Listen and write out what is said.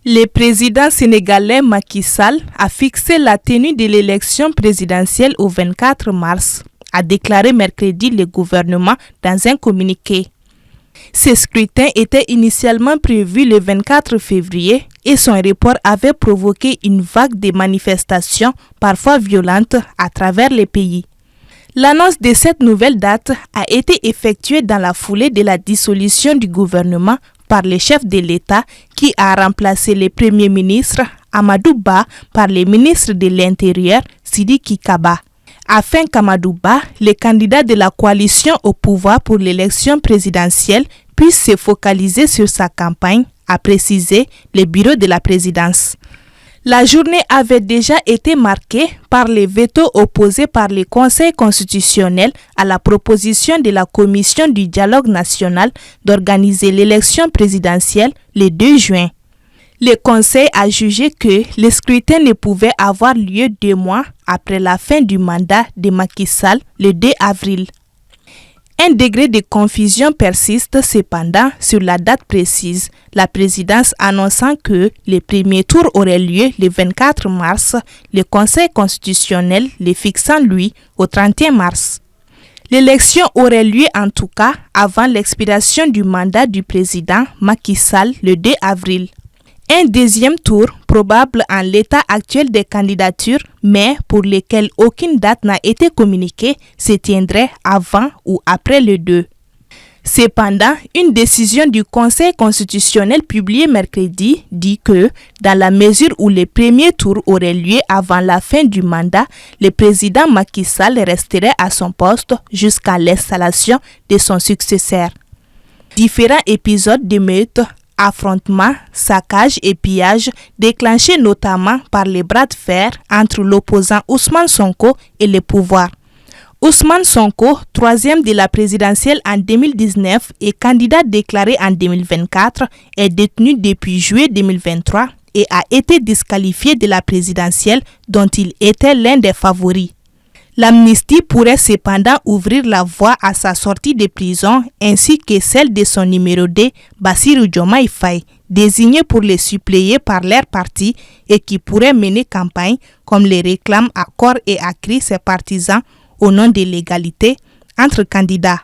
Le président sénégalais Macky Sall a fixé la tenue de l'élection présidentielle au 24 mars, a déclaré mercredi le gouvernement dans un communiqué. Ce scrutin était initialement prévu le 24 février et son report avait provoqué une vague de manifestations parfois violentes à travers le pays. L'annonce de cette nouvelle date a été effectuée dans la foulée de la dissolution du gouvernement par le chef de l'État qui a remplacé le Premier ministre Amadou Ba par le ministre de l'Intérieur Sidiki Kaba. Afin qu'Amadou Ba, le candidat de la coalition au pouvoir pour l'élection présidentielle, puisse se focaliser sur sa campagne, a précisé le bureau de la présidence. La journée avait déjà été marquée par les vetos opposés par le Conseil constitutionnel à la proposition de la Commission du dialogue national d'organiser l'élection présidentielle le 2 juin. Le Conseil a jugé que le scrutin ne pouvait avoir lieu 2 mois après la fin du mandat de Macky Sall le 2 avril. Un degré de confusion persiste cependant sur la date précise, la présidence annonçant que le premier tour aurait lieu le 24 mars, le Conseil constitutionnel le fixant lui au 31 mars. L'élection aurait lieu en tout cas avant l'expiration du mandat du président Macky Sall le 2 avril. Un deuxième tour, probable en l'état actuel des candidatures, mais pour lesquelles aucune date n'a été communiquée, se tiendrait avant ou après le 2. Cependant, une décision du Conseil constitutionnel publiée mercredi dit que, dans la mesure où le premier tour aurait lieu avant la fin du mandat, le président Macky Sall resterait à son poste jusqu'à l'installation de son successeur. Différents épisodes d'émeutes, affrontements, saccages et pillages déclenchés notamment par les bras de fer entre l'opposant Ousmane Sonko et le pouvoir. Ousmane Sonko, troisième de la présidentielle en 2019 et candidat déclaré en 2024, est détenu depuis juillet 2023 et a été disqualifié de la présidentielle dont il était l'un des favoris. L'amnistie pourrait cependant ouvrir la voie à sa sortie de prison ainsi que celle de son numéro 2, Bassirou Diomaye Faye, désigné pour le suppléer par leur parti et qui pourrait mener campagne comme le réclament à corps et à cri ses partisans au nom de l'égalité entre candidats.